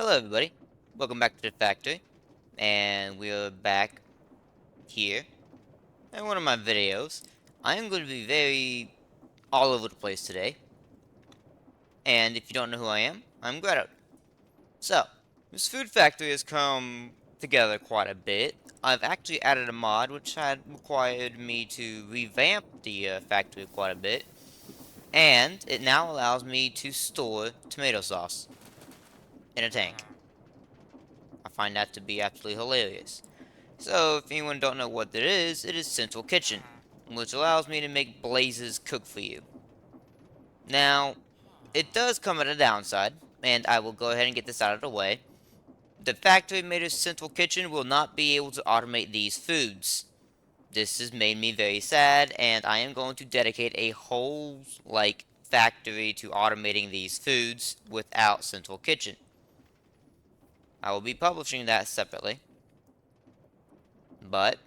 Hello everybody, welcome back to the factory, and we're back here in one of my videos. I am going to be very all over the place today, and if you don't know who I am, I'm Greta. So, this food factory has come together quite a bit. I've actually added a mod which had required me to revamp the factory quite a bit, and it now allows me to store tomato sauce in a tank. I find that to be absolutely hilarious. So, if anyone don't know what it is Central Kitchen, which allows me to make Blazes cook for you. Now, it does come at a downside, and I will go ahead and get this out of the way. The factory made of Central Kitchen will not be able to automate these foods. This has made me very sad, and I am going to dedicate a whole, factory to automating these foods without Central Kitchen. I will be publishing that separately. But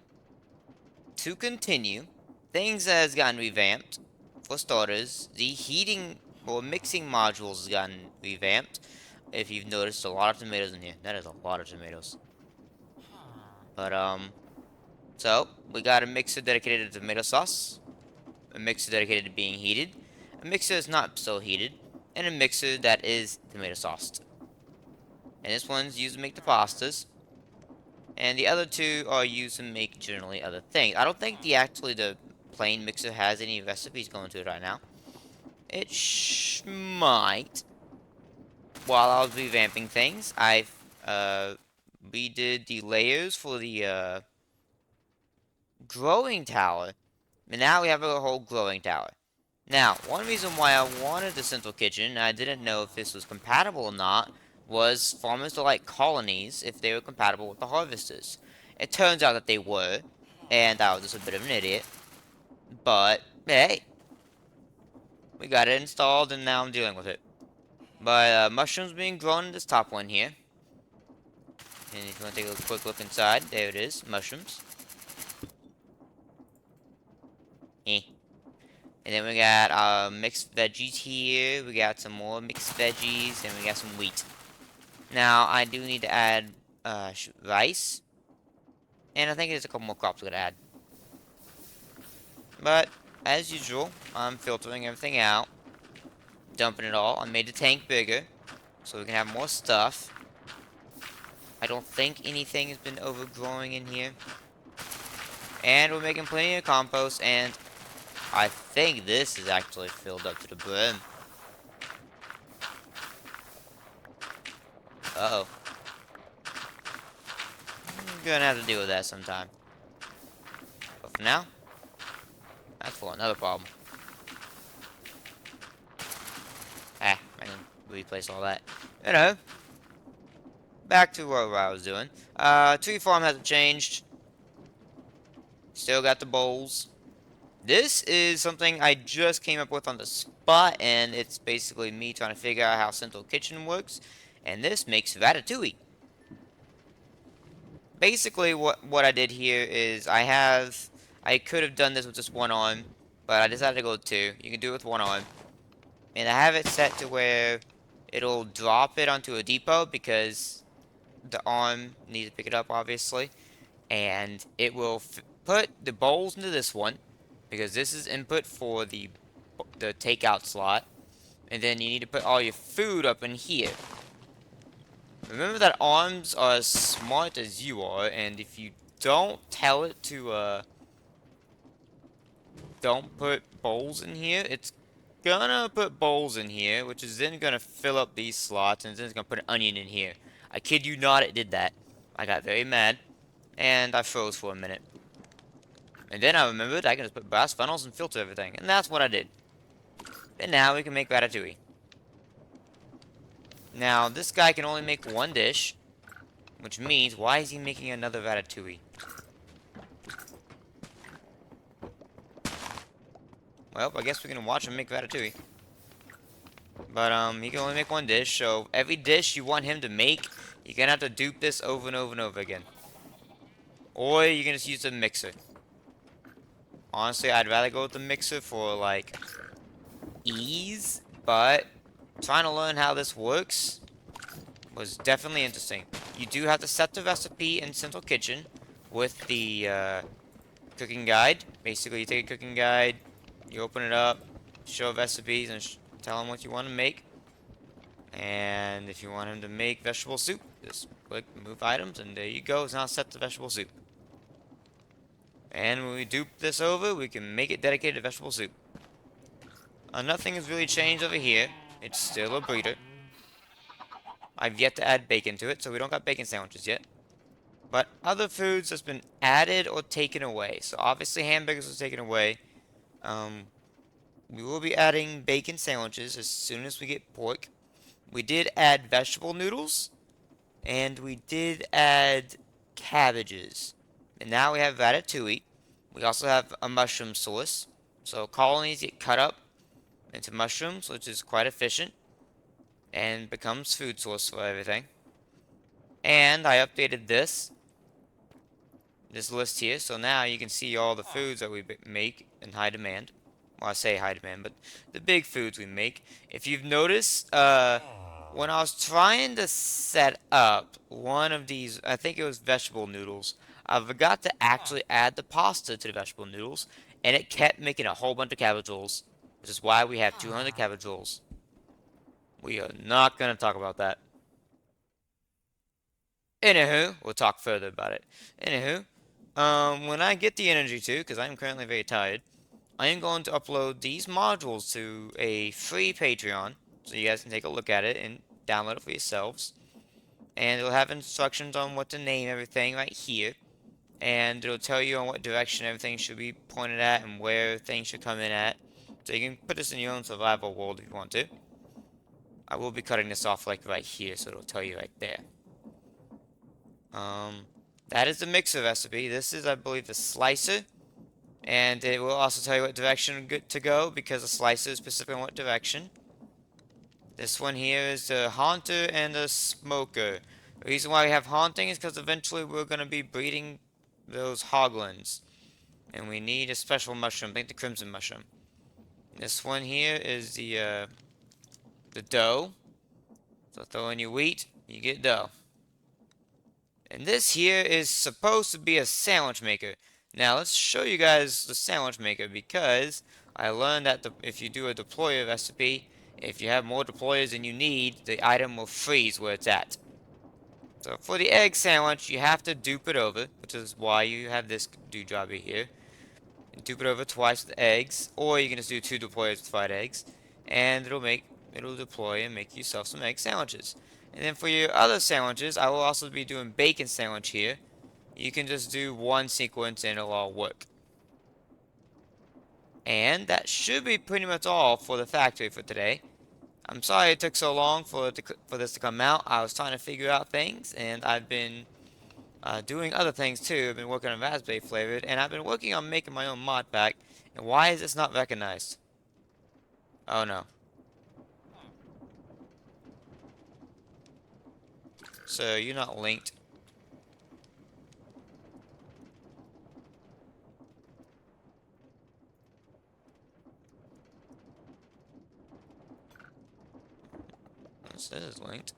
to continue, things has gotten revamped. For starters, the heating or mixing modules has gotten revamped. If you've noticed, a lot of tomatoes in here. That is a lot of tomatoes. But so we got a mixer dedicated to tomato sauce, a mixer dedicated to being heated, a mixer that's not so heated, and a mixer that is tomato sauced. And this one's used to make the pastas, and the other two are used to make generally other things. I don't think the plain mixer has any recipes going to it right now. It might. While I was revamping things, I redid the layers for the growing tower, and now we have a whole growing tower. Now, one reason why I wanted the central kitchen, and I didn't know if this was compatible or not, was farmers to like colonies if they were compatible with the harvesters. It turns out that they were, and I was just a bit of an idiot. But, hey, we got it installed and now I'm dealing with it. But, mushrooms being grown in this top one here. And if you want to take a quick look inside, there it is, mushrooms. Eh. And then we got mixed veggies here. We got some more mixed veggies, and we got some wheat. Now, I do need to add rice. And I think there's a couple more crops we gotta add. But, as usual, I'm filtering everything out. Dumping it all. I made the tank bigger, so we can have more stuff. I don't think anything has been overgrowing in here. And we're making plenty of compost, and I think this is actually filled up to the brim. Uh-oh. I'm gonna have to deal with that sometime. But for now, that's for another problem. I can replace all that. You know, back to what I was doing. Tree farm hasn't changed. Still got the bowls. This is something I just came up with on the spot, and it's basically me trying to figure out how Central Kitchen works. And this makes ratatouille. Basically, what I did here is I could have done this with just one arm, but I decided to go with two. You can do it with one arm. And I have it set to where it'll drop it onto a depot because the arm needs to pick it up, obviously. And it will put the bowls into this one because this is input for the takeout slot. And then you need to put all your food up in here. Remember that arms are as smart as you are, and if you don't tell it to, don't put bowls in here, it's gonna put bowls in here, which is then gonna fill up these slots, and then it's gonna put an onion in here. I kid you not, it did that. I got very mad, and I froze for a minute. And then I remembered I can just put brass funnels and filter everything, and that's what I did. And now we can make ratatouille. Now, this guy can only make one dish, which means, why is he making another ratatouille? Well, I guess we can watch him make ratatouille. But, he can only make one dish, so every dish you want him to make, you're gonna have to dupe this over and over and over again. Or you can just use the mixer. Honestly, I'd rather go with the mixer for, like, ease, but trying to learn how this works was definitely interesting. You do have to set the recipe in Central Kitchen with the cooking guide. Basically, you take a cooking guide, you open it up, show recipes, and tell them what you want to make. And if you want him to make vegetable soup, just click move items, and there you go. It's now set to vegetable soup. And when we dupe this over, we can make it dedicated to vegetable soup. Nothing has really changed over here. It's still a breeder. I've yet to add bacon to it, so we don't got bacon sandwiches yet. But other foods has been added or taken away. So obviously hamburgers was taken away. Um, we will be adding bacon sandwiches as soon as we get pork. We did add vegetable noodles, and we did add cabbages. And now we have ratatouille. We also have a mushroom sauce. So colonies get cut up into mushrooms, which is quite efficient, and becomes food source for everything. And I updated this list here, so now you can see all the foods that we make in high demand. Well, I say high demand, but the big foods we make. If you've noticed, when I was trying to set up one of these, I think it was vegetable noodles, I forgot to actually add the pasta to the vegetable noodles, and it kept making a whole bunch of cabbage rolls, which is why we have 200 cabbage rolls. We are not going to talk about that. Anywho, we'll talk further about it. Anywho, when I get the energy to, because I'm currently very tired, I am going to upload these modules to a free Patreon, so you guys can take a look at it and download it for yourselves. And it'll have instructions on what to name everything right here. And it'll tell you on what direction everything should be pointed at and where things should come in at. So you can put this in your own survival world if you want to. I will be cutting this off like right here, so it'll tell you right there. That is the mixer recipe. This is, I believe, the slicer. And it will also tell you what direction to go, because the slicer is specific on what direction. This one here is the haunter and the smoker. The reason why we have haunting is because eventually we're going to be breeding those hoglins. And we need a special mushroom, I think the crimson mushroom. This one here is the dough. So throw in your wheat, you get dough. And this here is supposed to be a sandwich maker. Now let's show you guys the sandwich maker, because I learned that if you do a deployer recipe, if you have more deployers than you need, the item will freeze where it's at. So for the egg sandwich, you have to dupe it over, which is why you have this job here. And dupe it over twice with eggs, or you can just do 2 deployers with fried eggs, and it'll deploy and make yourself some egg sandwiches. And then for your other sandwiches, I will also be doing bacon sandwich here. You can just do 1 sequence and it'll all work. And that should be pretty much all for the factory for today. I'm sorry it took so long for this to come out. I was trying to figure out things, and I've been doing other things too. I've been working on raspberry flavored, and I've been working on making my own mod pack. And why is this not recognized? Oh no. So you're not linked. This is linked.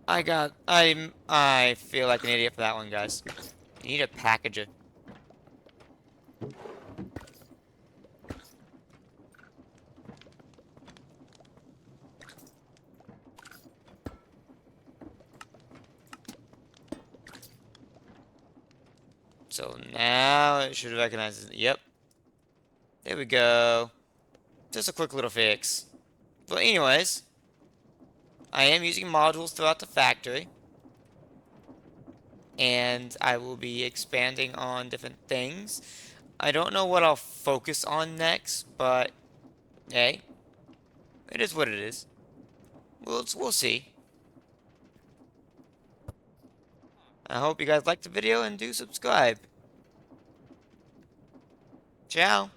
I feel like an idiot for that one, guys. You need a packager. So now it should recognize it. Yep. There we go. Just a quick little fix. But anyways, I am using modules throughout the factory. And I will be expanding on different things. I don't know what I'll focus on next, but hey, it is what it is. We'll see. I hope you guys liked the video and do subscribe. Ciao.